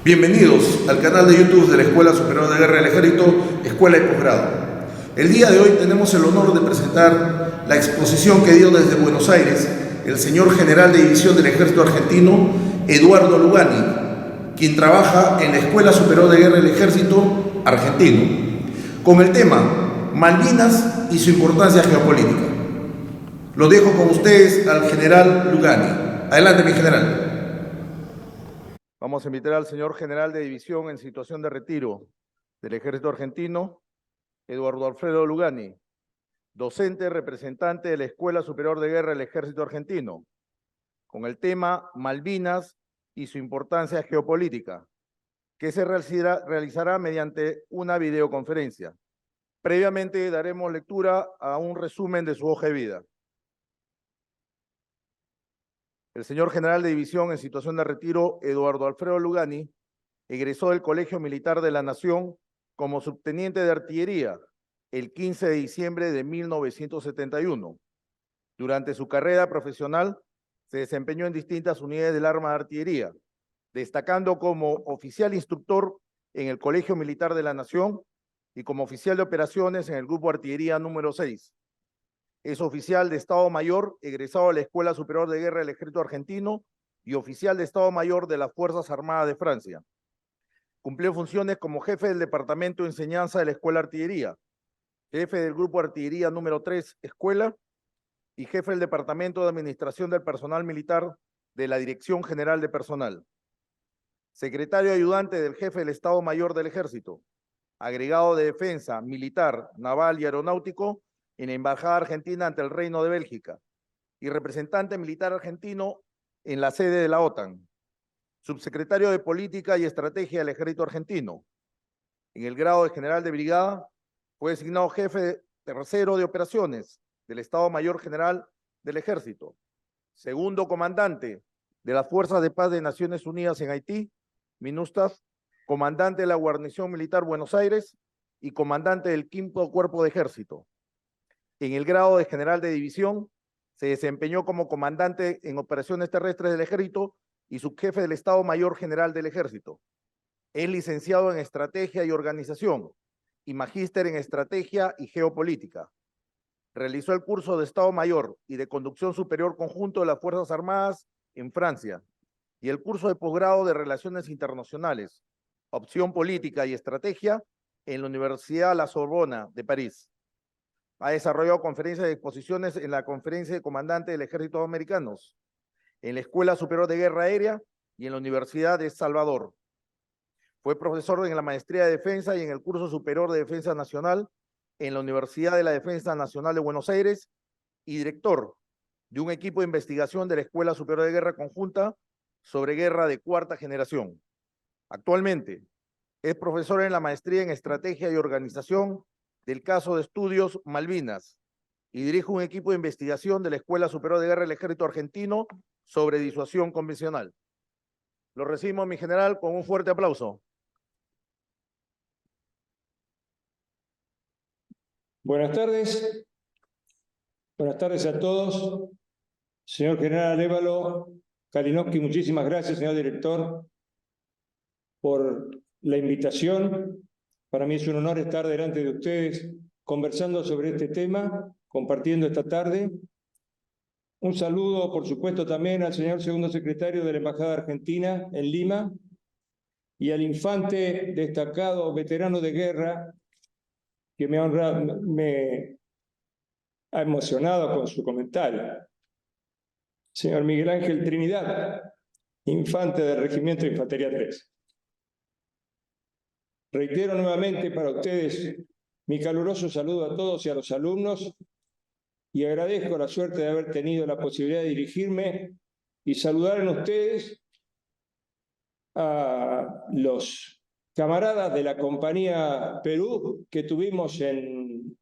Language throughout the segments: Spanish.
Bienvenidos al canal de YouTube de la Escuela Superior de Guerra del Ejército, Escuela y Posgrado. El día de hoy tenemos el honor de presentar la exposición que dio desde Buenos Aires el señor general de división del Ejército Argentino, Eduardo Lugani, quien trabaja en la Escuela Superior de Guerra del Ejército Argentino, con el tema Malvinas y su importancia geopolítica. Lo dejo con ustedes al general Lugani. Adelante, mi general. Vamos a invitar al señor general de división en situación de retiro del Ejército Argentino, Eduardo Alfredo Lugani, docente representante de la Escuela Superior de Guerra del Ejército Argentino, con el tema Malvinas y su importancia geopolítica, que se realizará mediante una videoconferencia. Previamente daremos lectura a un resumen de su hoja de vida. El señor general de división en situación de retiro, Eduardo Alfredo Lugani, egresó del Colegio Militar de la Nación como subteniente de artillería el 15 de diciembre de 1971. Durante su carrera profesional se desempeñó en distintas unidades del arma de artillería, destacando como oficial instructor en el Colegio Militar de la Nación y como oficial de operaciones en el Grupo Artillería número 6. Es oficial de Estado Mayor, egresado de la Escuela Superior de Guerra del Ejército Argentino y oficial de Estado Mayor de las Fuerzas Armadas de Francia. Cumplió funciones como jefe del Departamento de Enseñanza de la Escuela Artillería, jefe del Grupo Artillería número 3, Escuela, y jefe del Departamento de Administración del Personal Militar de la Dirección General de Personal. Secretario ayudante del jefe del Estado Mayor del Ejército, agregado de Defensa, Militar, Naval y Aeronáutico en la Embajada Argentina ante el Reino de Bélgica y representante militar argentino en la sede de la OTAN. Subsecretario de Política y Estrategia del Ejército Argentino. En el grado de general de brigada, fue designado jefe tercero de operaciones del Estado Mayor General del Ejército, segundo comandante de las Fuerzas de Paz de Naciones Unidas en Haití, MINUSTAH, comandante de la Guarnición Militar Buenos Aires y comandante del Quinto Cuerpo de Ejército. En el grado de general de división, se desempeñó como comandante en operaciones terrestres del Ejército y subjefe del Estado Mayor General del Ejército. Es licenciado en Estrategia y Organización y magíster en Estrategia y Geopolítica. Realizó el curso de Estado Mayor y de Conducción Superior Conjunto de las Fuerzas Armadas en Francia y el curso de posgrado de Relaciones Internacionales, Opción Política y Estrategia en la Universidad La Sorbona de París. Ha desarrollado conferencias y exposiciones en la Conferencia de Comandantes del Ejército Americanos, en la Escuela Superior de Guerra Aérea y en la Universidad de Salvador. Fue profesor en la Maestría de Defensa y en el Curso Superior de Defensa Nacional en la Universidad de la Defensa Nacional de Buenos Aires y director de un equipo de investigación de la Escuela Superior de Guerra Conjunta sobre guerra de cuarta generación. Actualmente es profesor en la Maestría en Estrategia y Organización del caso de estudios Malvinas y dirige un equipo de investigación de la Escuela Superior de Guerra del Ejército Argentino sobre disuasión convencional. Lo recibimos, mi general, con un fuerte aplauso. Buenas tardes. Buenas tardes a todos. Señor general Arévalo Kalinowski, muchísimas gracias, señor director, por la invitación. Para mí es un honor estar delante de ustedes conversando sobre este tema, compartiendo esta tarde. Un saludo, por supuesto, también al señor segundo secretario de la Embajada Argentina en Lima y al infante destacado veterano de guerra que me ha emocionado con su comentario. Señor Miguel Ángel Trinidad, infante del Regimiento de Infantería 3. Reitero nuevamente para ustedes mi caluroso saludo a todos y a los alumnos y agradezco la suerte de haber tenido la posibilidad de dirigirme y saludar en ustedes a los camaradas de la Compañía Perú que tuvimos en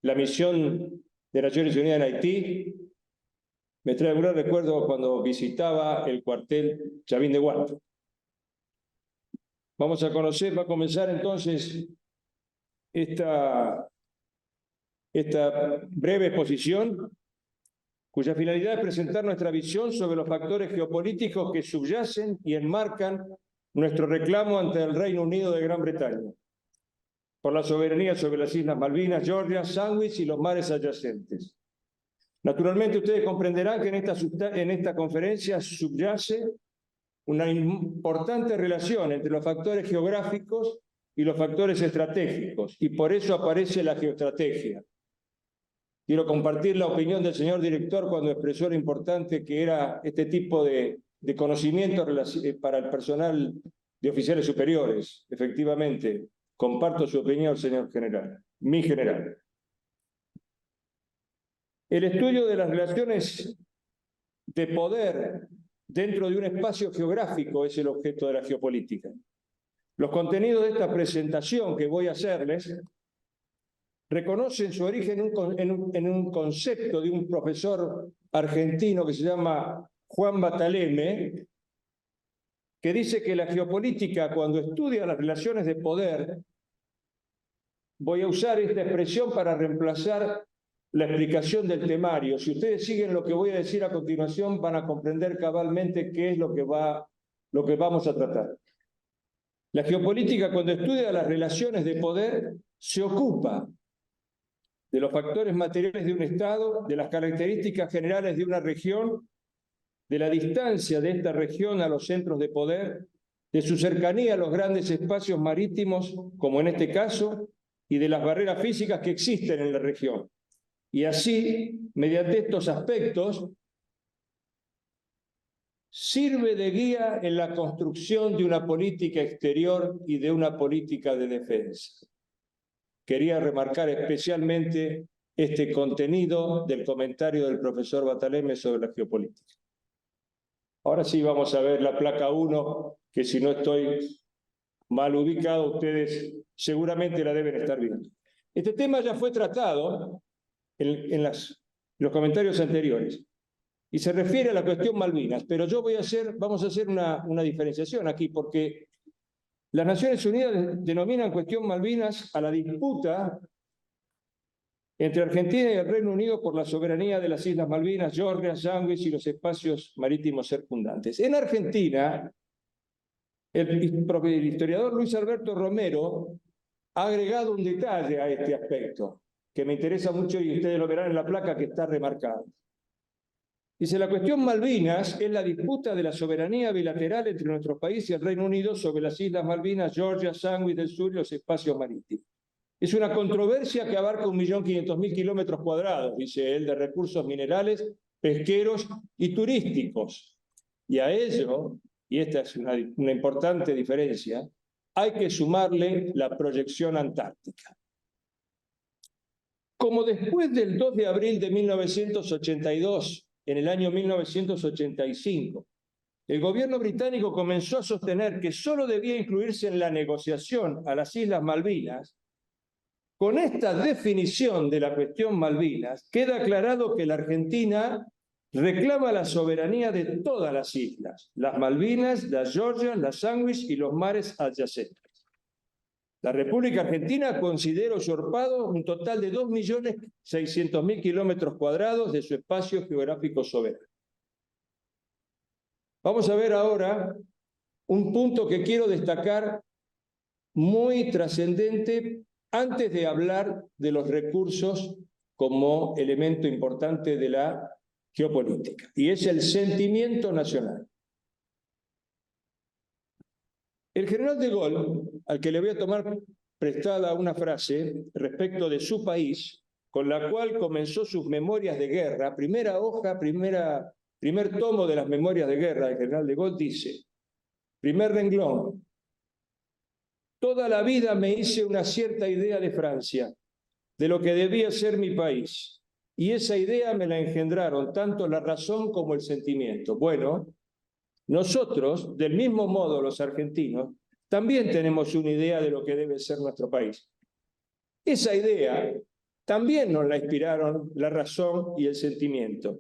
la misión de Naciones Unidas en Haití. Me trae un gran recuerdo cuando visitaba el cuartel Chavín de Guanto. Va a comenzar entonces esta breve exposición, cuya finalidad es presentar nuestra visión sobre los factores geopolíticos que subyacen y enmarcan nuestro reclamo ante el Reino Unido de Gran Bretaña por la soberanía sobre las Islas Malvinas, Georgia, Sandwich y los mares adyacentes. Naturalmente, ustedes comprenderán que en esta conferencia subyace una importante relación entre los factores geográficos y los factores estratégicos, y por eso aparece la geoestrategia. Quiero compartir la opinión del señor director cuando expresó lo importante que era este tipo de conocimiento para el personal de oficiales superiores. Efectivamente, comparto su opinión, señor general, mi general. El estudio de las relaciones de poder dentro de un espacio geográfico es el objeto de la geopolítica. Los contenidos de esta presentación que voy a hacerles reconocen su origen en un concepto de un profesor argentino que se llama Juan Bataleme, que dice que la geopolítica, cuando estudia las relaciones de poder, voy a usar esta expresión para reemplazar la explicación del temario. Si ustedes siguen lo que voy a decir a continuación, van a comprender cabalmente qué es lo que vamos a tratar. La geopolítica, cuando estudia las relaciones de poder, se ocupa de los factores materiales de un Estado, de las características generales de una región, de la distancia de esta región a los centros de poder, de su cercanía a los grandes espacios marítimos, como en este caso, y de las barreras físicas que existen en la región. Y así, mediante estos aspectos, sirve de guía en la construcción de una política exterior y de una política de defensa. Quería remarcar especialmente este contenido del comentario del profesor Bataleme sobre la geopolítica. Ahora sí vamos a ver la placa 1, que si no estoy mal ubicado, ustedes seguramente la deben estar viendo. Este tema ya fue tratado en los comentarios anteriores y se refiere a la cuestión Malvinas, pero vamos a hacer una diferenciación aquí, porque las Naciones Unidas denominan cuestión Malvinas a la disputa entre Argentina y el Reino Unido por la soberanía de las Islas Malvinas, Georgia, Sandwich y los espacios marítimos circundantes. En Argentina, el historiador Luis Alberto Romero ha agregado un detalle a este aspecto que me interesa mucho y ustedes lo verán en la placa que está remarcada. Dice, la cuestión Malvinas es la disputa de la soberanía bilateral entre nuestro país y el Reino Unido sobre las Islas Malvinas, Georgia, Sandwich del Sur y los espacios marítimos. Es una controversia que abarca 1.500.000 kilómetros cuadrados, dice él, de recursos minerales, pesqueros y turísticos. Y a ello, y esta es una importante diferencia, hay que sumarle la proyección antártica. Como después del 2 de abril de 1982, en el año 1985, el gobierno británico comenzó a sostener que solo debía incluirse en la negociación a las Islas Malvinas, con esta definición de la cuestión Malvinas, queda aclarado que la Argentina reclama la soberanía de todas las islas, las Malvinas, las Georgia, las Sandwich y los mares adyacentes. La República Argentina considera usurpado un total de 2.600.000 kilómetros cuadrados de su espacio geográfico soberano. Vamos a ver ahora un punto que quiero destacar muy trascendente antes de hablar de los recursos como elemento importante de la geopolítica, y es el sentimiento nacional. El general de Gaulle, al que le voy a tomar prestada una frase respecto de su país, con la cual comenzó sus memorias de guerra, primera hoja, primer tomo de las memorias de guerra del general de Gaulle, dice, primer renglón, toda la vida me hice una cierta idea de Francia, de lo que debía ser mi país, y esa idea me la engendraron tanto la razón como el sentimiento. Bueno, nosotros, del mismo modo los argentinos, también tenemos una idea de lo que debe ser nuestro país. Esa idea también nos la inspiraron la razón y el sentimiento.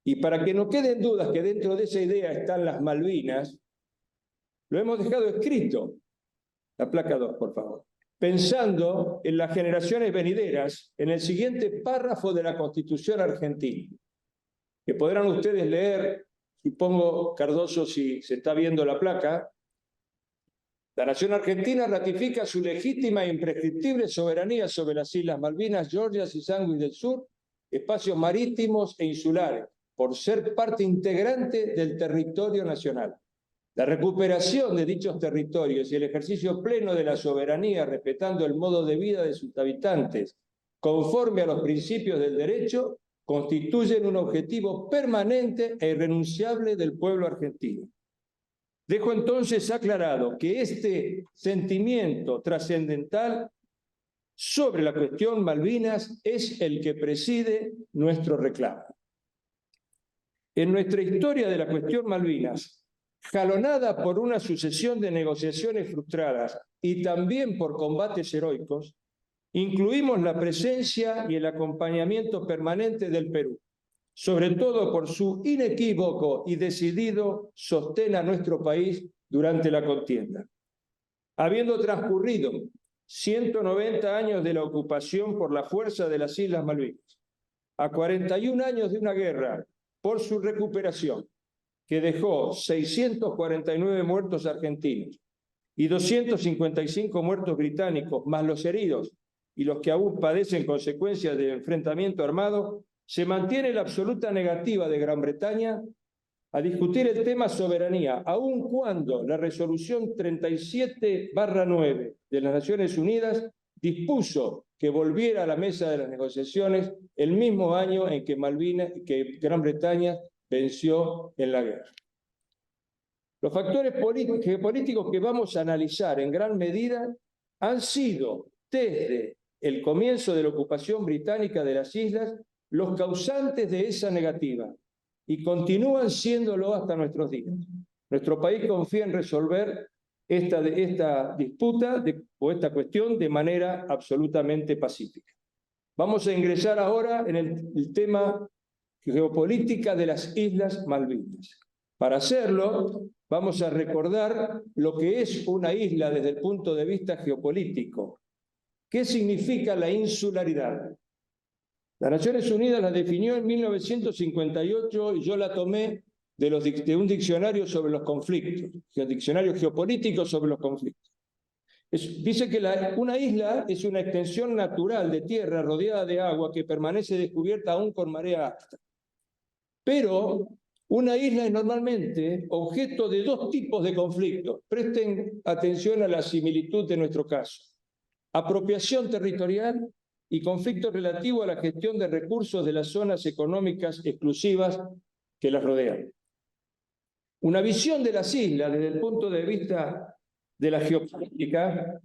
Y para que no queden dudas que dentro de esa idea están las Malvinas, lo hemos dejado escrito. La placa 2, por favor. Pensando en las generaciones venideras, en el siguiente párrafo de la Constitución argentina, que podrán ustedes leer, supongo, Cardoso, si se está viendo la placa, La nación argentina ratifica su legítima e imprescriptible soberanía sobre las Islas Malvinas, Georgias y Sandwich del Sur, espacios marítimos e insulares, por ser parte integrante del territorio nacional. La recuperación de dichos territorios y el ejercicio pleno de la soberanía, respetando el modo de vida de sus habitantes, conforme a los principios del derecho, constituyen un objetivo permanente e irrenunciable del pueblo argentino. Dejo entonces aclarado que este sentimiento trascendental sobre la cuestión Malvinas es el que preside nuestro reclamo. En nuestra historia de la cuestión Malvinas, jalonada por una sucesión de negociaciones frustradas y también por combates heroicos, incluimos la presencia y el acompañamiento permanente del Perú, sobre todo por su inequívoco y decidido sostén a nuestro país durante la contienda. Habiendo transcurrido 190 años de la ocupación por la fuerza de las Islas Malvinas, a 41 años de una guerra por su recuperación, que dejó 649 muertos argentinos y 255 muertos británicos, más los heridos y los que aún padecen consecuencias del enfrentamiento armado, se mantiene la absoluta negativa de Gran Bretaña a discutir el tema soberanía, aun cuando la resolución 37/9 de las Naciones Unidas dispuso que volviera a la mesa de las negociaciones el mismo año en que Gran Bretaña venció en la guerra. Los factores geopolíticos que vamos a analizar en gran medida han sido, desde el comienzo de la ocupación británica de las islas, los causantes de esa negativa y continúan siéndolo hasta nuestros días. Nuestro país confía en resolver esta disputa o esta cuestión de manera absolutamente pacífica. Vamos a ingresar ahora en el tema geopolítica de las Islas Malvinas. Para hacerlo, vamos a recordar lo que es una isla desde el punto de vista geopolítico. ¿Qué significa la insularidad? Las Naciones Unidas la definió en 1958 y yo la tomé de un diccionario sobre los conflictos, un diccionario geopolítico sobre los conflictos. Dice que una isla es una extensión natural de tierra rodeada de agua que permanece descubierta aún con marea alta. Pero una isla es normalmente objeto de dos tipos de conflictos. Presten atención a la similitud de nuestro caso. Apropiación territorial y conflicto relativo a la gestión de recursos de las zonas económicas exclusivas que las rodean. Una visión de las islas desde el punto de vista de la geopolítica,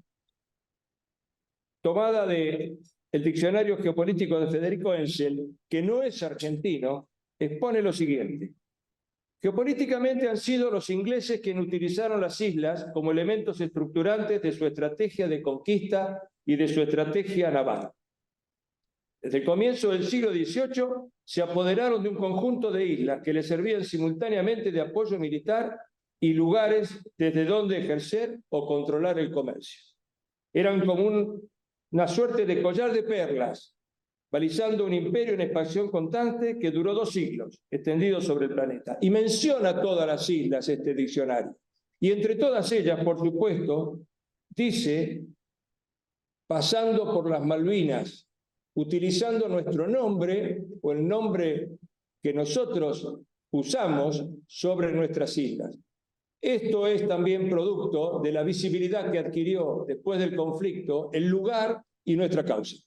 tomada del diccionario geopolítico de Federico Ensel, que no es argentino, expone lo siguiente. Geopolíticamente han sido los ingleses quienes utilizaron las islas como elementos estructurantes de su estrategia de conquista y de su estrategia naval. Desde el comienzo del siglo XVIII se apoderaron de un conjunto de islas que les servían simultáneamente de apoyo militar y lugares desde donde ejercer o controlar el comercio. Eran como una suerte de collar de perlas, balizando un imperio en expansión constante que duró 2 siglos, extendido sobre el planeta. Y menciona todas las islas este diccionario. Y entre todas ellas, por supuesto, dice, pasando por las Malvinas, utilizando nuestro nombre o el nombre que nosotros usamos sobre nuestras islas. Esto es también producto de la visibilidad que adquirió después del conflicto el lugar y nuestra causa.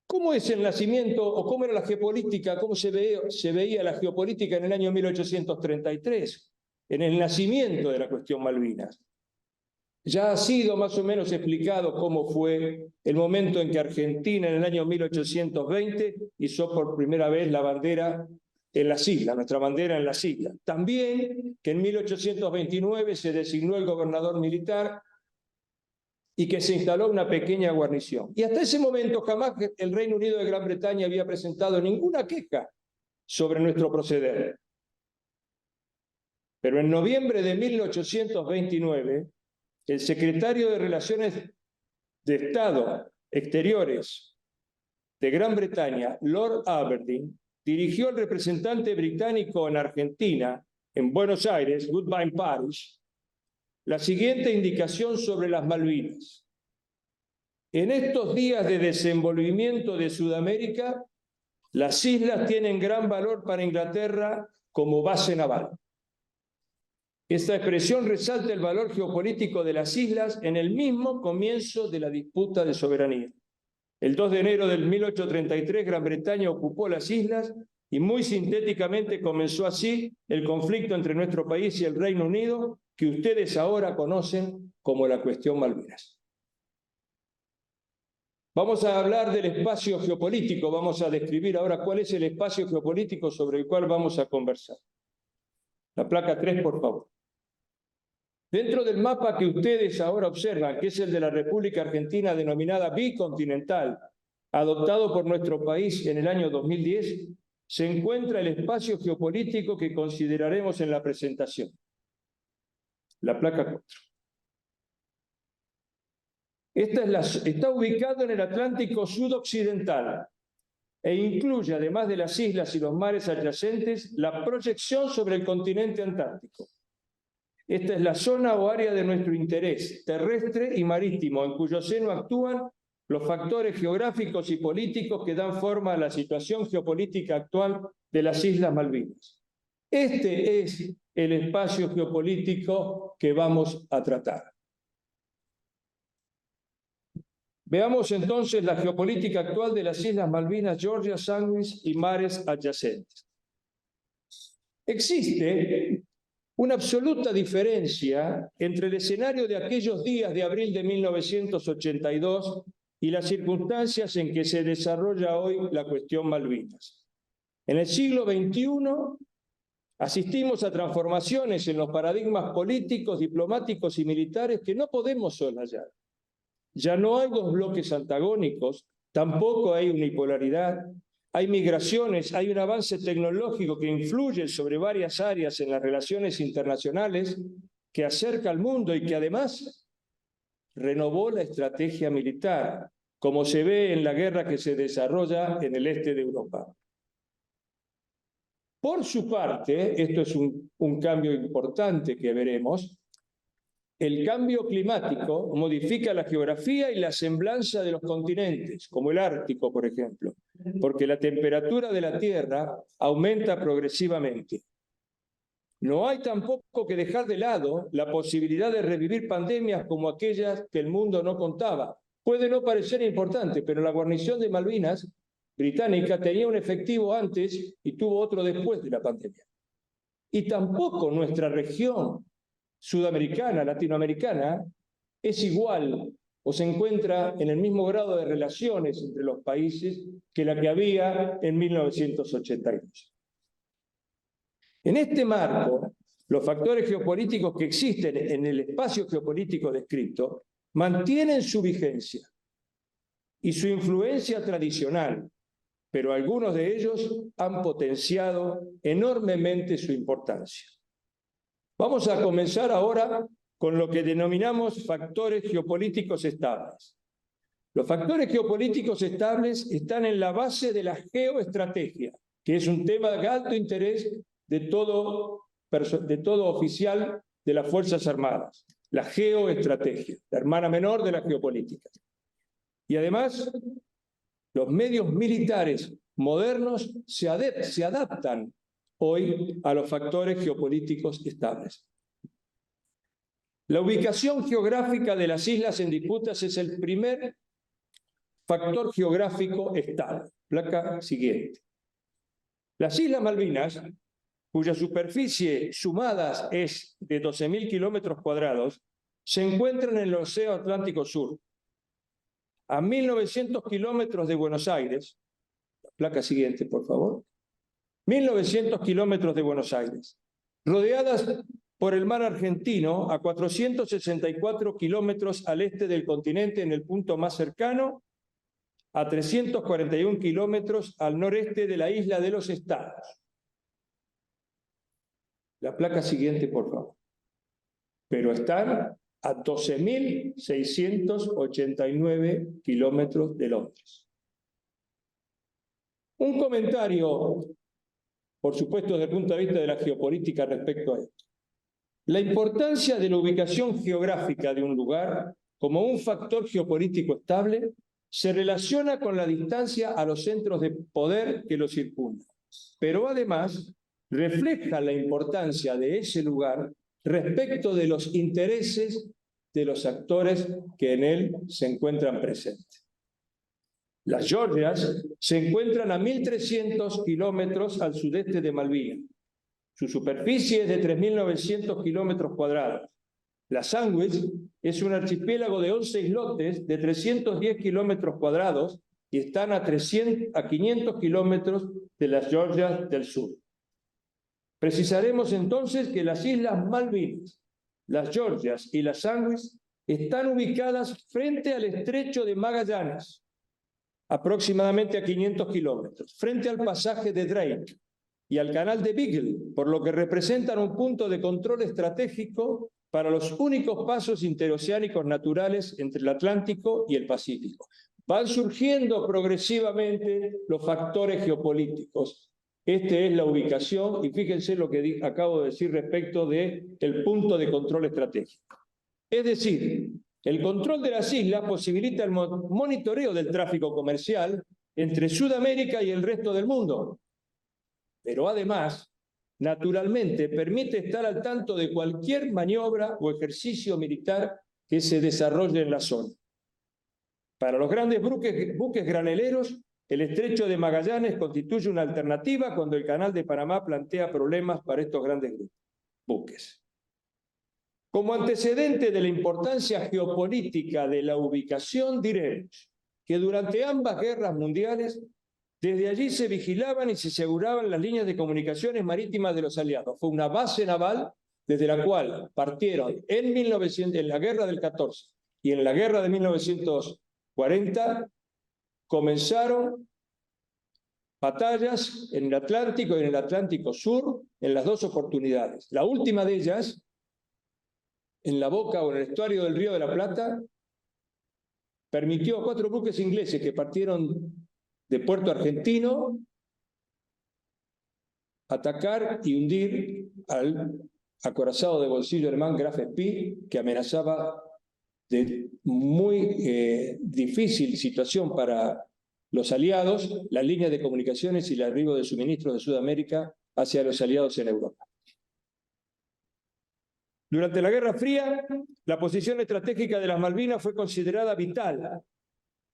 ¿Cómo es el nacimiento o cómo era la geopolítica, cómo se veía la geopolítica en el año 1833, en el nacimiento de la cuestión Malvinas? Ya ha sido más o menos explicado cómo fue el momento en que Argentina en el año 1820 hizo por primera vez la bandera en las islas, nuestra bandera en las islas. También que en 1829 se designó el gobernador militar y que se instaló una pequeña guarnición. Y hasta ese momento jamás el Reino Unido de Gran Bretaña había presentado ninguna queja sobre nuestro proceder. Pero en noviembre de 1829, el secretario de Relaciones de Estado Exteriores de Gran Bretaña, Lord Aberdeen, dirigió al representante británico en Argentina, en Buenos Aires, Woodbine Parish, la siguiente indicación sobre las Malvinas. En estos días de desenvolvimiento de Sudamérica, las islas tienen gran valor para Inglaterra como base naval. Esta expresión resalta el valor geopolítico de las islas en el mismo comienzo de la disputa de soberanía. El 2 de enero del 1833, Gran Bretaña ocupó las islas y muy sintéticamente comenzó así el conflicto entre nuestro país y el Reino Unido, que ustedes ahora conocen como la cuestión Malvinas. Vamos a hablar del espacio geopolítico, vamos a describir ahora cuál es el espacio geopolítico sobre el cual vamos a conversar. La placa 3, por favor. Dentro del mapa que ustedes ahora observan, que es el de la República Argentina denominada bicontinental, adoptado por nuestro país en el año 2010, se encuentra el espacio geopolítico que consideraremos en la presentación. La placa 4. Está ubicado en el Atlántico sudoccidental e incluye, además de las islas y los mares adyacentes, la proyección sobre el continente antártico. Esta es la zona o área de nuestro interés terrestre y marítimo, en cuyo seno actúan los factores geográficos y políticos que dan forma a la situación geopolítica actual de las Islas Malvinas. Este es el espacio geopolítico que vamos a tratar. Veamos entonces la geopolítica actual de las Islas Malvinas, Georgia, Sandwich y mares adyacentes. Existe una absoluta diferencia entre el escenario de aquellos días de abril de 1982 y las circunstancias en que se desarrolla hoy la cuestión Malvinas. En el siglo XXI asistimos a transformaciones en los paradigmas políticos, diplomáticos y militares que no podemos soslayar. Ya no hay dos bloques antagónicos, tampoco hay unipolaridad, hay migraciones, hay un avance tecnológico que influye sobre varias áreas en las relaciones internacionales, que acerca al mundo y que además renovó la estrategia militar, como se ve en la guerra que se desarrolla en el este de Europa. Por su parte, esto es un cambio importante que veremos, el cambio climático modifica la geografía y la semblanza de los continentes, como el Ártico, por ejemplo, porque la temperatura de la Tierra aumenta progresivamente. No hay tampoco que dejar de lado la posibilidad de revivir pandemias como aquellas que el mundo no contaba. Puede no parecer importante, pero la guarnición de Malvinas británica tenía un efectivo antes y tuvo otro después de la pandemia. Y tampoco nuestra región sudamericana, latinoamericana, es igual o se encuentra en el mismo grado de relaciones entre los países que la que había en 1982. En este marco, los factores geopolíticos que existen en el espacio geopolítico descrito mantienen su vigencia y su influencia tradicional, pero algunos de ellos han potenciado enormemente su importancia. Vamos a comenzar ahora con lo que denominamos factores geopolíticos estables. Los factores geopolíticos estables están en la base de la geoestrategia, que es un tema de alto interés de todo oficial de las Fuerzas Armadas. La geoestrategia, la hermana menor de la geopolítica. Y además, los medios militares modernos se adaptan hoy a los factores geopolíticos estables. La ubicación geográfica de las islas en disputas es el primer factor geográfico estable. Placa siguiente. Las Islas Malvinas, cuya superficie sumada es de 12.000 kilómetros cuadrados, se encuentran en el Océano Atlántico Sur, a 1.900 kilómetros de Buenos Aires. La placa siguiente, por favor. 1.900 kilómetros de Buenos Aires, rodeadas por el mar Argentino a 464 kilómetros al este del continente en el punto más cercano, a 341 kilómetros al noreste de la isla de los Estados. La placa siguiente, por favor. Pero están a 12.689 kilómetros de Londres. Un comentario por supuesto, desde el punto de vista de la geopolítica respecto a esto. La importancia de la ubicación geográfica de un lugar como un factor geopolítico estable se relaciona con la distancia a los centros de poder que lo circundan, pero además refleja la importancia de ese lugar respecto de los intereses de los actores que en él se encuentran presentes. Las Georgias se encuentran a 1.300 kilómetros al sudeste de Malvinas. Su superficie es de 3.900 kilómetros cuadrados. La Sandwich es un archipiélago de 11 islotes de 310 kilómetros cuadrados y están a 500 kilómetros de las Georgias del sur. Precisaremos entonces que las Islas Malvinas, las Georgias y las Sandwich están ubicadas frente al estrecho de Magallanes, aproximadamente a 500 kilómetros, frente al pasaje de Drake y al canal de Beagle, por lo que representan un punto de control estratégico para los únicos pasos interoceánicos naturales entre el Atlántico y el Pacífico. Van surgiendo progresivamente los factores geopolíticos. Esta es la ubicación, y fíjense lo que acabo de decir respecto del punto de control estratégico. Es decir, el control de las islas posibilita el monitoreo del tráfico comercial entre Sudamérica y el resto del mundo. Pero además, naturalmente, permite estar al tanto de cualquier maniobra o ejercicio militar que se desarrolle en la zona. Para los grandes buques graneleros, el estrecho de Magallanes constituye una alternativa cuando el canal de Panamá plantea problemas para estos grandes buques. Como antecedente de la importancia geopolítica de la ubicación, diremos que durante ambas guerras mundiales, desde allí se vigilaban y se aseguraban las líneas de comunicaciones marítimas de los aliados. Fue una base naval desde la cual partieron en la guerra del 14 y en la guerra de 1940, comenzaron batallas en el Atlántico y en el Atlántico Sur en las dos oportunidades. La última de ellas, en la boca o en el estuario del Río de la Plata, permitió a 4 buques ingleses que partieron de Puerto Argentino atacar y hundir al acorazado de bolsillo alemán Graf Spee, que amenazaba de muy difícil situación para los aliados, las líneas de comunicaciones y el arribo de suministros de Sudamérica hacia los aliados en Europa. Durante la Guerra Fría, la posición estratégica de las Malvinas fue considerada vital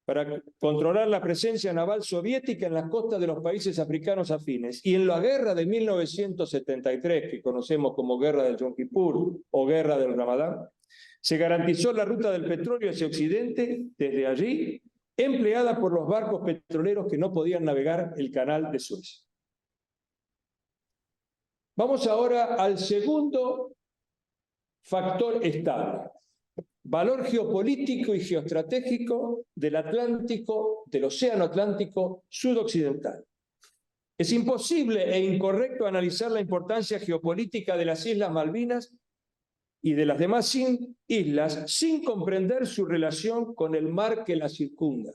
para controlar la presencia naval soviética en las costas de los países africanos afines. Y en la guerra de 1973, que conocemos como Guerra del Yom Kippur o Guerra del Ramadán, se garantizó la ruta del petróleo hacia Occidente desde allí, empleada por los barcos petroleros que no podían navegar el canal de Suez. Vamos ahora al segundo factor estable. Valor geopolítico y geoestratégico del Atlántico, del Océano Atlántico sudoccidental. Es imposible e incorrecto analizar la importancia geopolítica de las Islas Malvinas y de las demás islas sin comprender su relación con el mar que las circunda.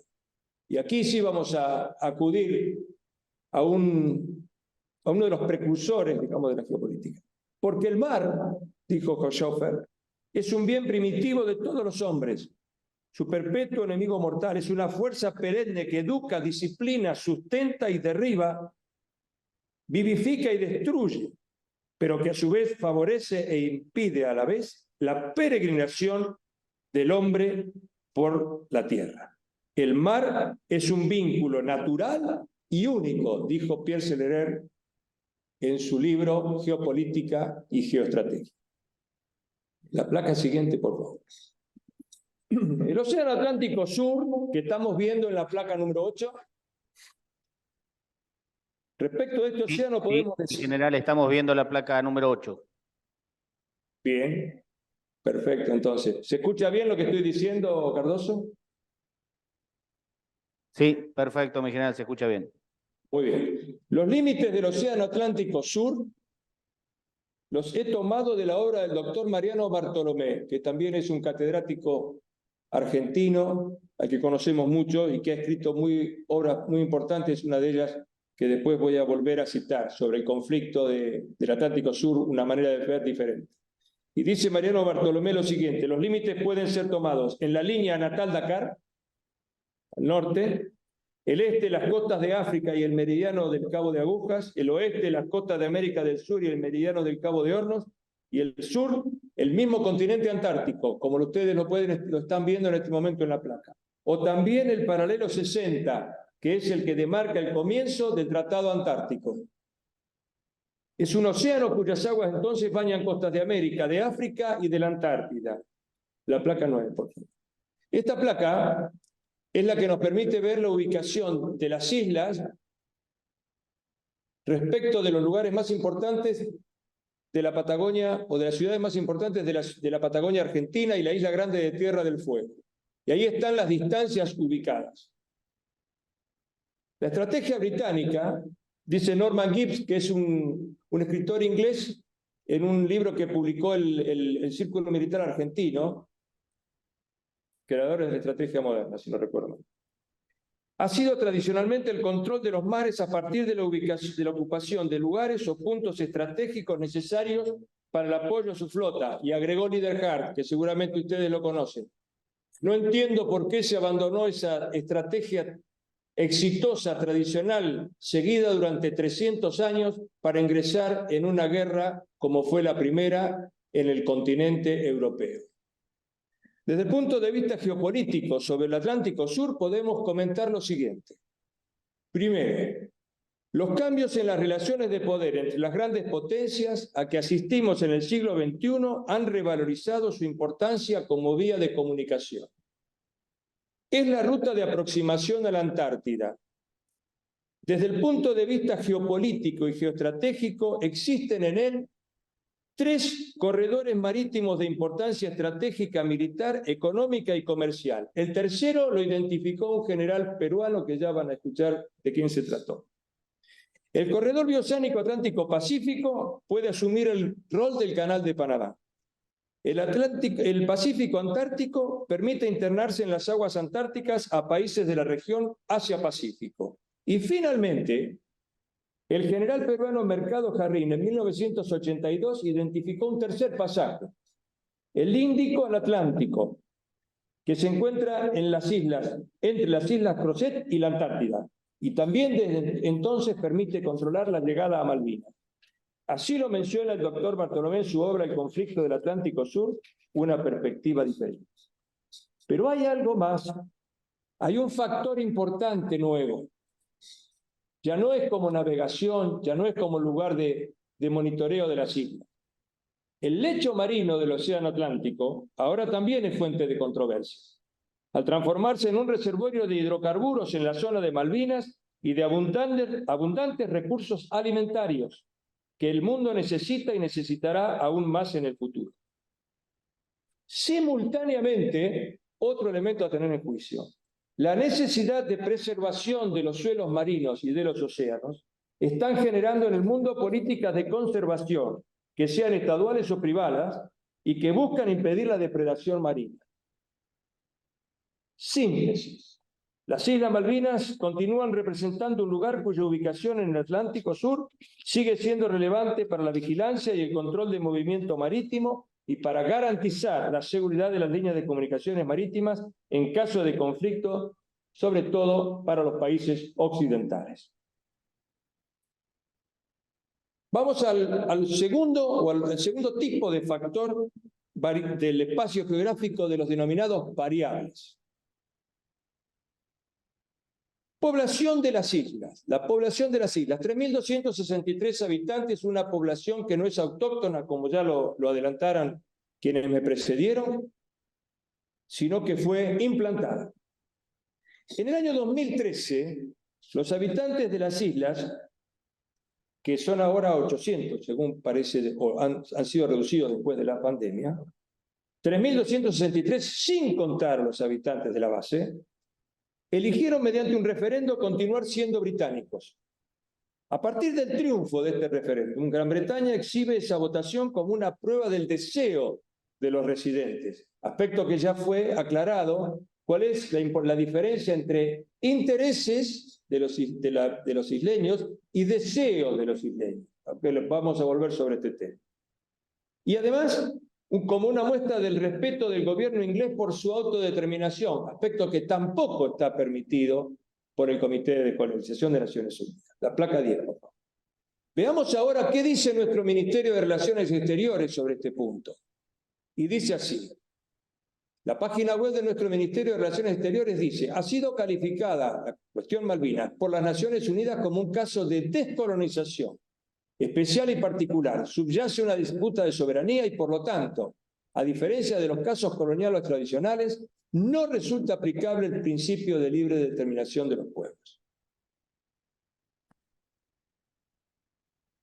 Y aquí sí vamos a acudir a uno de los precursores, digamos, de la geopolítica. Porque el mar, dijo Hochhofer, es un bien primitivo de todos los hombres. Su perpetuo enemigo mortal es una fuerza perenne que educa, disciplina, sustenta y derriba, vivifica y destruye, pero que a su vez favorece e impide a la vez la peregrinación del hombre por la tierra. El mar es un vínculo natural y único, dijo Pierre Celerer en su libro Geopolítica y Geoestrategia. La placa siguiente, por favor. El Océano Atlántico Sur, que estamos viendo en la placa número 8. Respecto a este océano podemos decir... En general estamos viendo la placa número 8. Bien, perfecto. Entonces, ¿se escucha bien lo que estoy diciendo, Cardoso? Sí, perfecto, mi general, se escucha bien. Muy bien. Los límites del Océano Atlántico Sur los he tomado de la obra del doctor Mariano Bartolomé, que también es un catedrático argentino, al que conocemos mucho y que ha escrito obras muy importantes, una de ellas que después voy a volver a citar sobre el conflicto del Atlántico Sur, una manera de ver diferente. Y dice Mariano Bartolomé lo siguiente: los límites pueden ser tomados en la línea Natal-Dakar, al norte, el este, las costas de África y el meridiano del Cabo de Agujas, el oeste, las costas de América del Sur y el meridiano del Cabo de Hornos, y el sur, el mismo continente antártico, como ustedes lo están viendo en este momento en la placa. O también el paralelo 60, que es el que demarca el comienzo del Tratado Antártico. Es un océano cuyas aguas entonces bañan costas de América, de África y de la Antártida. La placa 9, por favor. Esta placa es la que nos permite ver la ubicación de las islas respecto de los lugares más importantes de la Patagonia, o de las ciudades más importantes de la Patagonia Argentina y la isla grande de Tierra del Fuego. Y ahí están las distancias ubicadas. La estrategia británica, dice Norman Gibbs, que es un escritor inglés, en un libro que publicó el Círculo Militar Argentino, creadores de la estrategia moderna, si no recuerdo mal, ha sido tradicionalmente el control de los mares a partir de la ocupación de lugares o puntos estratégicos necesarios para el apoyo a su flota, y agregó Niederhart, que seguramente ustedes lo conocen. No entiendo por qué se abandonó esa estrategia exitosa, tradicional, seguida durante 300 años para ingresar en una guerra como fue la primera en el continente europeo. Desde el punto de vista geopolítico sobre el Atlántico Sur podemos comentar lo siguiente. Primero, los cambios en las relaciones de poder entre las grandes potencias a que asistimos en el siglo XXI han revalorizado su importancia como vía de comunicación. Es la ruta de aproximación a la Antártida. Desde el punto de vista geopolítico y geoestratégico, existen en él 3 corredores marítimos de importancia estratégica, militar, económica y comercial. El tercero lo identificó un general peruano que ya van a escuchar de quién se trató. El corredor bioceánico Atlántico-Pacífico puede asumir el rol del Canal de Panamá. El Pacífico-Antártico permite internarse en las aguas antárticas a países de la región Asia-Pacífico. Y finalmente, el general peruano Mercado Jarrín en 1982 identificó un tercer pasaje, el Índico al Atlántico, que se encuentra en las islas, entre las islas Crozet y la Antártida, y también desde entonces permite controlar la llegada a Malvinas. Así lo menciona el doctor Bartolomé en su obra El conflicto del Atlántico Sur, una perspectiva diferente. Pero hay algo más, hay un factor importante nuevo. Ya no es como navegación, ya no es como lugar de monitoreo de las islas. El lecho marino del Océano Atlántico ahora también es fuente de controversia, al transformarse en un reservorio de hidrocarburos en la zona de Malvinas y de abundantes recursos alimentarios que el mundo necesita y necesitará aún más en el futuro. Simultáneamente, otro elemento a tener en juicio: la necesidad de preservación de los suelos marinos y de los océanos están generando en el mundo políticas de conservación, que sean estaduales o privadas, y que buscan impedir la depredación marina. Síntesis. Las Islas Malvinas continúan representando un lugar cuya ubicación en el Atlántico Sur sigue siendo relevante para la vigilancia y el control del movimiento marítimo y para garantizar la seguridad de las líneas de comunicaciones marítimas en caso de conflicto, sobre todo para los países occidentales. Vamos al segundo tipo de factor del espacio geográfico de los denominados variables. Población de las islas. La población de las islas, 3.263 habitantes, una población que no es autóctona, como ya lo adelantaron quienes me precedieron, sino que fue implantada. En el año 2013, los habitantes de las islas, que son ahora 800, según parece, o han sido reducidos después de la pandemia, 3.263 sin contar los habitantes de la base, eligieron mediante un referendo continuar siendo británicos. A partir del triunfo de este referéndum, Gran Bretaña exhibe esa votación como una prueba del deseo de los residentes, aspecto que ya fue aclarado cuál es la diferencia entre intereses de los isleños y deseos de los isleños. Vamos a volver sobre este tema. Y además, como una muestra del respeto del gobierno inglés por su autodeterminación, aspecto que tampoco está permitido por el Comité de Descolonización de Naciones Unidas. La placa 10, por favor. Veamos ahora qué dice nuestro Ministerio de Relaciones Exteriores sobre este punto. Y dice así. La página web de nuestro Ministerio de Relaciones Exteriores dice: ha sido calificada la cuestión Malvinas por las Naciones Unidas como un caso de descolonización especial y particular. Subyace una disputa de soberanía y, por lo tanto, a diferencia de los casos coloniales tradicionales, no resulta aplicable el principio de libre determinación de los pueblos.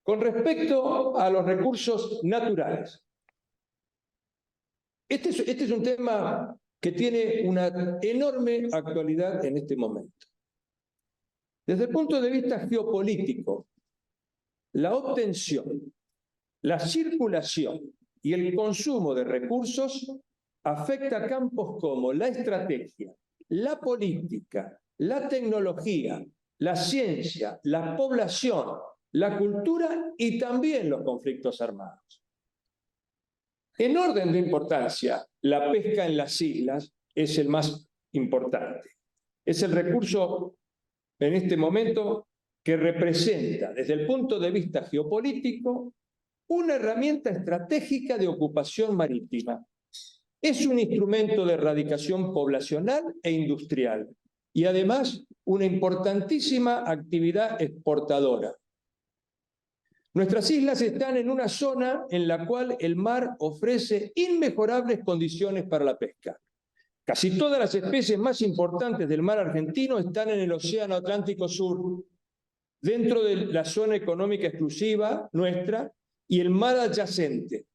Con respecto a los recursos naturales, este es un tema que tiene una enorme actualidad en este momento. Desde el punto de vista geopolítico, la obtención, la circulación y el consumo de recursos afecta a campos como la estrategia, la política, la tecnología, la ciencia, la población, la cultura y también los conflictos armados. En orden de importancia, la pesca en las islas es el más importante. Es el recurso en este momento que representa, desde el punto de vista geopolítico, una herramienta estratégica de ocupación marítima. Es un instrumento de erradicación poblacional e industrial y además una importantísima actividad exportadora. Nuestras islas están en una zona en la cual el mar ofrece inmejorables condiciones para la pesca. Casi todas las especies más importantes del mar argentino están en el Océano Atlántico Sur, dentro de la zona económica exclusiva nuestra y el mar adyacente.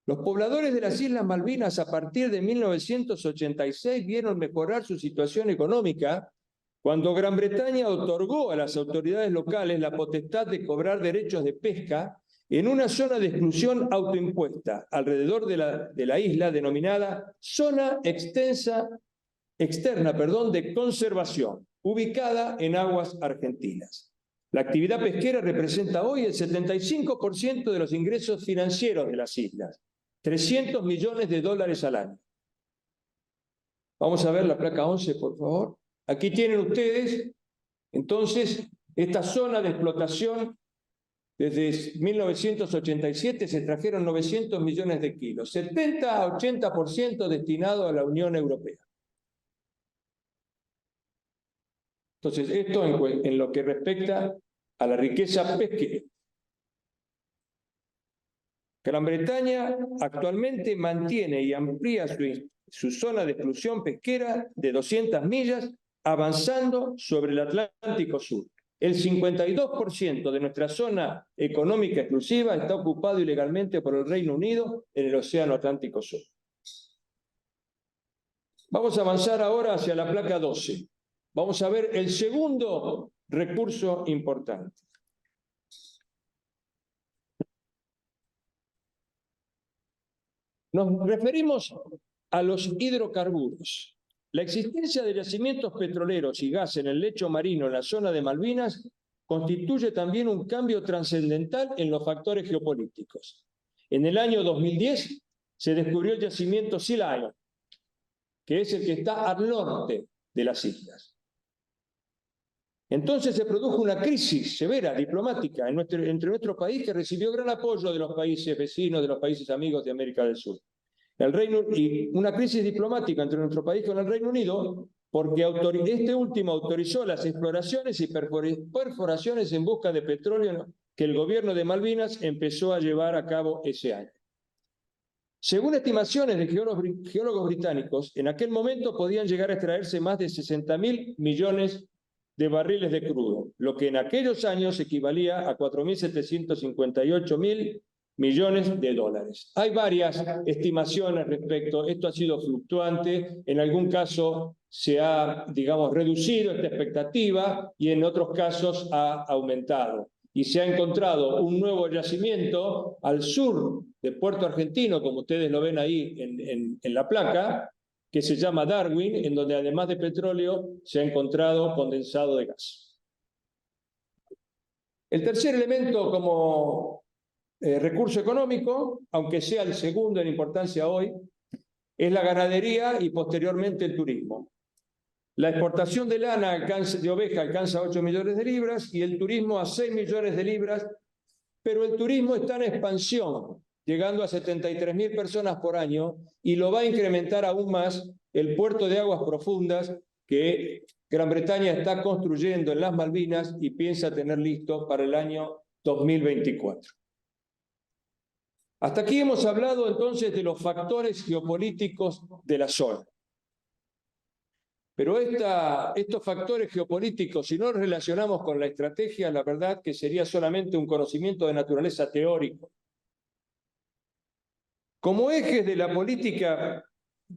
Los pobladores de las Islas Malvinas a partir de 1986 vieron mejorar su situación económica cuando Gran Bretaña otorgó a las autoridades locales la potestad de cobrar derechos de pesca en una zona de exclusión autoimpuesta alrededor de la isla denominada Zona Externa de Conservación, ubicada en aguas argentinas. La actividad pesquera representa hoy el 75% de los ingresos financieros de las islas, 300 millones de dólares al año. Vamos a ver la placa 11, por favor. Aquí tienen ustedes, entonces, esta zona de explotación. Desde 1987 se extrajeron 900 millones de kilos, 70 a 80% destinado a la Unión Europea. Entonces, esto en lo que respecta a la riqueza pesquera. Gran Bretaña actualmente mantiene y amplía su zona de exclusión pesquera de 200 millas, avanzando sobre el Atlántico Sur. El 52% de nuestra zona económica exclusiva está ocupado ilegalmente por el Reino Unido en el Océano Atlántico Sur. Vamos a avanzar ahora hacia la placa 12. Vamos a ver el segundo recurso importante. Nos referimos a los hidrocarburos. La existencia de yacimientos petroleros y gas en el lecho marino en la zona de Malvinas constituye también un cambio trascendental en los factores geopolíticos. En el año 2010 se descubrió el yacimiento Sea Lion, que es el que está al norte de las islas. Entonces se produjo una crisis severa diplomática entre nuestro país, que recibió gran apoyo de los países vecinos, de los países amigos de América del Sur. Y una crisis diplomática entre nuestro país con el Reino Unido, porque este último autorizó las exploraciones y perforaciones en busca de petróleo que el gobierno de Malvinas empezó a llevar a cabo ese año. Según estimaciones de geólogos británicos, en aquel momento podían llegar a extraerse más de 60.000 millones de barriles de crudo, lo que en aquellos años equivalía a 4.758.000 millones de dólares. Hay varias estimaciones respecto, esto ha sido fluctuante, en algún caso se ha, digamos, reducido esta expectativa y en otros casos ha aumentado. Y se ha encontrado un nuevo yacimiento al sur de Puerto Argentino, como ustedes lo ven ahí en la placa, que se llama Darwin, en donde además de petróleo se ha encontrado condensado de gas. El tercer elemento como recurso económico, aunque sea el segundo en importancia hoy, es la ganadería y posteriormente el turismo. La exportación de lana de oveja alcanza 8 millones de libras y el turismo a 6 millones de libras, pero el turismo está en expansión, llegando a 73.000 personas por año, y lo va a incrementar aún más el puerto de aguas profundas que Gran Bretaña está construyendo en las Malvinas y piensa tener listo para el año 2024. Hasta aquí hemos hablado entonces de los factores geopolíticos de la zona. Pero estos factores geopolíticos, si no los relacionamos con la estrategia, la verdad que sería solamente un conocimiento de naturaleza teórico. Como ejes de la política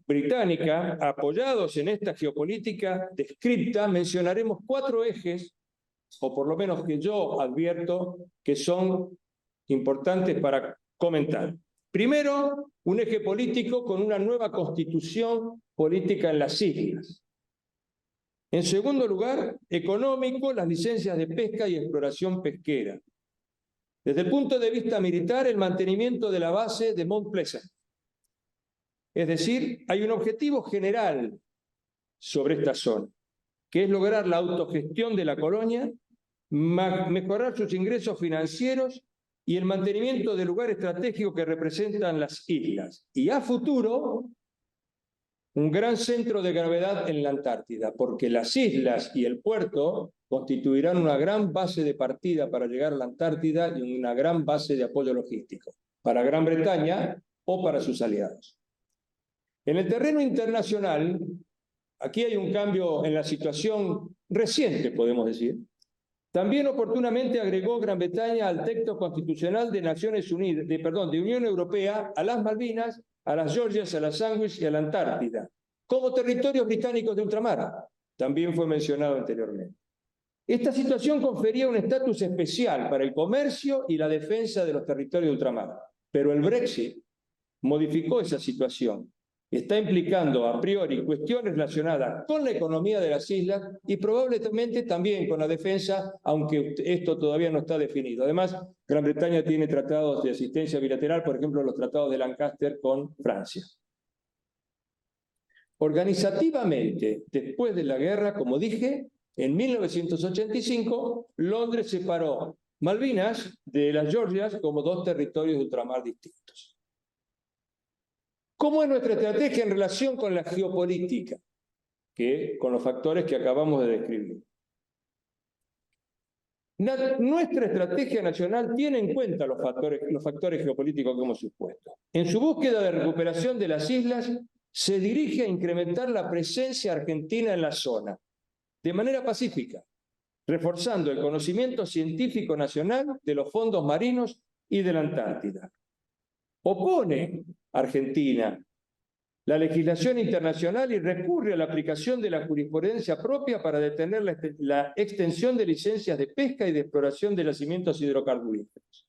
británica, apoyados en esta geopolítica descripta, mencionaremos 4 ejes, o por lo menos que yo advierto que son importantes para comentar. Primero, un eje político con una nueva constitución política en las islas. En segundo lugar, económico, las licencias de pesca y exploración pesquera. Desde el punto de vista militar, el mantenimiento de la base de Mount Pleasant. Es decir, hay un objetivo general sobre esta zona, que es lograr la autogestión de la colonia, mejorar sus ingresos financieros y el mantenimiento del lugar estratégico que representan las islas. Y a futuro, un gran centro de gravedad en la Antártida, porque las islas y el puerto constituirán una gran base de partida para llegar a la Antártida y una gran base de apoyo logístico para Gran Bretaña o para sus aliados. En el terreno internacional, aquí hay un cambio en la situación reciente, podemos decir. También oportunamente agregó Gran Bretaña al texto constitucional de Naciones Unidas, de Unión Europea, a las Malvinas, a las Georgias, a las Sandwich y a la Antártida, como territorios británicos de ultramar. También fue mencionado anteriormente. Esta situación confería un estatus especial para el comercio y la defensa de los territorios de ultramar. Pero el Brexit modificó esa situación. Está implicando a priori cuestiones relacionadas con la economía de las islas y probablemente también con la defensa, aunque esto todavía no está definido. Además, Gran Bretaña tiene tratados de asistencia bilateral, por ejemplo, los tratados de Lancaster con Francia. Organizativamente, después de la guerra, como dije, en 1985, Londres separó Malvinas de las Georgias como 2 territorios de ultramar distintos. ¿Cómo es nuestra estrategia en relación con la geopolítica? Con los factores que acabamos de describir. Nuestra estrategia nacional tiene en cuenta los factores geopolíticos que hemos supuesto. En su búsqueda de recuperación de las islas, se dirige a incrementar la presencia argentina en la zona, de manera pacífica, reforzando el conocimiento científico nacional de los fondos marinos y de la Antártida. Opone Argentina la legislación internacional y recurre a la aplicación de la jurisprudencia propia para detener la extensión de licencias de pesca y de exploración de yacimientos hidrocarburíferos.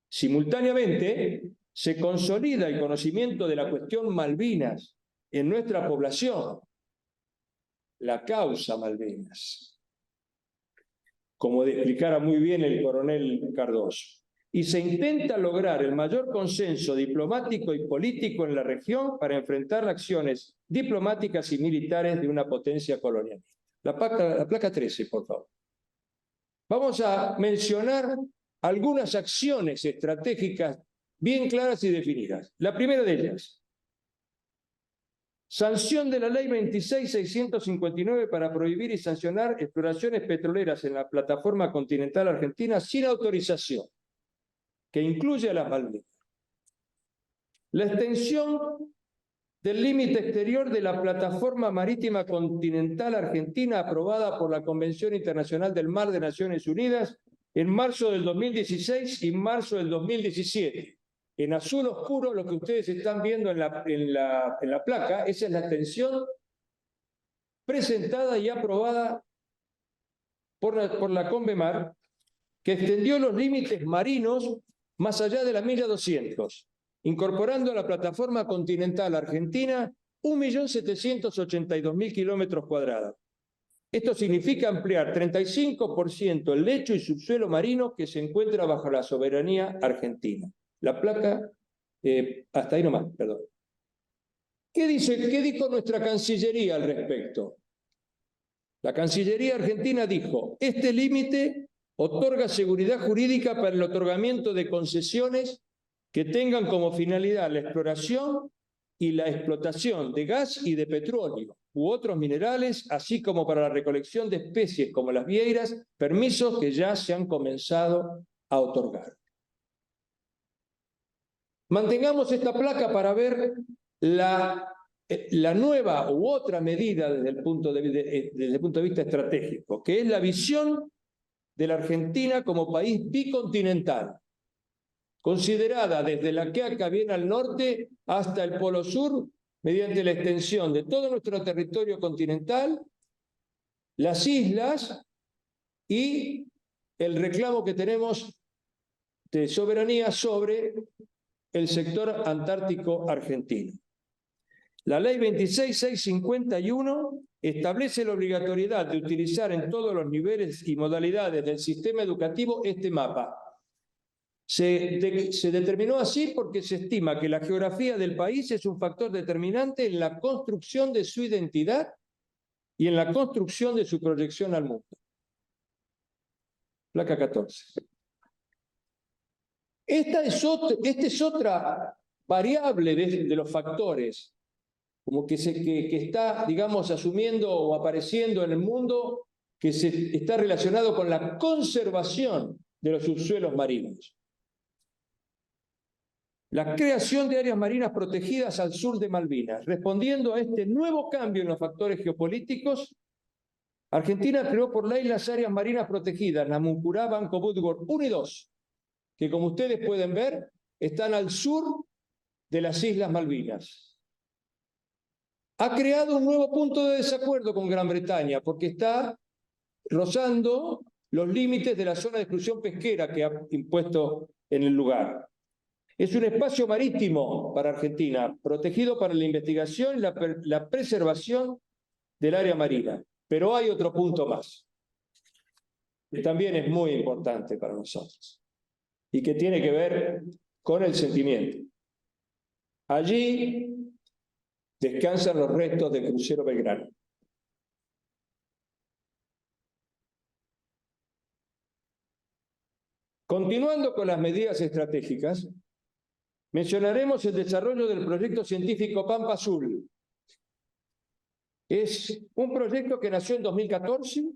Simultáneamente, se consolida el conocimiento de la cuestión Malvinas en nuestra población, la causa Malvinas, como explicara muy bien el coronel Cardoso. Y se intenta lograr el mayor consenso diplomático y político en la región para enfrentar acciones diplomáticas y militares de una potencia colonialista. La placa 13, por favor. Vamos a mencionar algunas acciones estratégicas bien claras y definidas. La primera de ellas, sanción de la Ley 26.659 para prohibir y sancionar exploraciones petroleras en la plataforma continental argentina sin autorización, que incluye a las Malvinas. La extensión del límite exterior de la plataforma marítima continental argentina aprobada por la Convención Internacional del Mar de Naciones Unidas en marzo del 2016 y marzo del 2017. En azul oscuro, lo que ustedes están viendo en la placa, esa es la extensión presentada y aprobada por la CONVEMAR, que extendió los límites marinos más allá de la milla 200, incorporando a la plataforma continental argentina 1.782.000 kilómetros cuadrados. Esto significa ampliar 35% el lecho y subsuelo marino que se encuentra bajo la soberanía argentina. La placa, hasta ahí nomás, perdón. ¿Qué dijo nuestra Cancillería al respecto? La Cancillería argentina dijo: este límite otorga seguridad jurídica para el otorgamiento de concesiones que tengan como finalidad la exploración y la explotación de gas y de petróleo u otros minerales, así como para la recolección de especies como las vieiras, permisos que ya se han comenzado a otorgar. Mantengamos esta placa para ver la nueva u otra medida desde el punto de vista estratégico, que es la visión de la Argentina como país bicontinental, considerada desde La Quiaca bien al norte hasta el Polo Sur, mediante la extensión de todo nuestro territorio continental, las islas y el reclamo que tenemos de soberanía sobre el sector antártico argentino. La Ley 26.651 establece la obligatoriedad de utilizar en todos los niveles y modalidades del sistema educativo este mapa. Se determinó así porque se estima que la geografía del país es un factor determinante en la construcción de su identidad y en la construcción de su proyección al mundo. Placa 14. Esta es otra variable de los factores, como que está, digamos, asumiendo o apareciendo en el mundo, que está relacionado con la conservación de los subsuelos marinos. La creación de áreas marinas protegidas al sur de Malvinas. Respondiendo a este nuevo cambio en los factores geopolíticos, Argentina creó por ley las áreas marinas protegidas, Namuncurá, Banco Woodward 1 y 2, que como ustedes pueden ver, están al sur de las Islas Malvinas. Ha creado un nuevo punto de desacuerdo con Gran Bretaña, porque está rozando los límites de la zona de exclusión pesquera que ha impuesto en el lugar. Es un espacio marítimo para Argentina, protegido para la investigación y la preservación del área marina. Pero hay otro punto más, que también es muy importante para nosotros, y que tiene que ver con el sentimiento. Allí descansan los restos del crucero Belgrano. Continuando con las medidas estratégicas, mencionaremos el desarrollo del proyecto científico Pampa Azul. Es un proyecto que nació en 2014,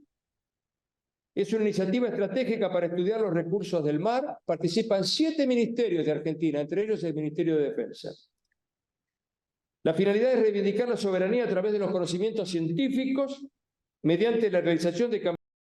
es una iniciativa estratégica para estudiar los recursos del mar. Participan 7 ministerios de Argentina, entre ellos el Ministerio de Defensa. La finalidad es reivindicar la soberanía a través de los conocimientos científicos mediante la realización de campañas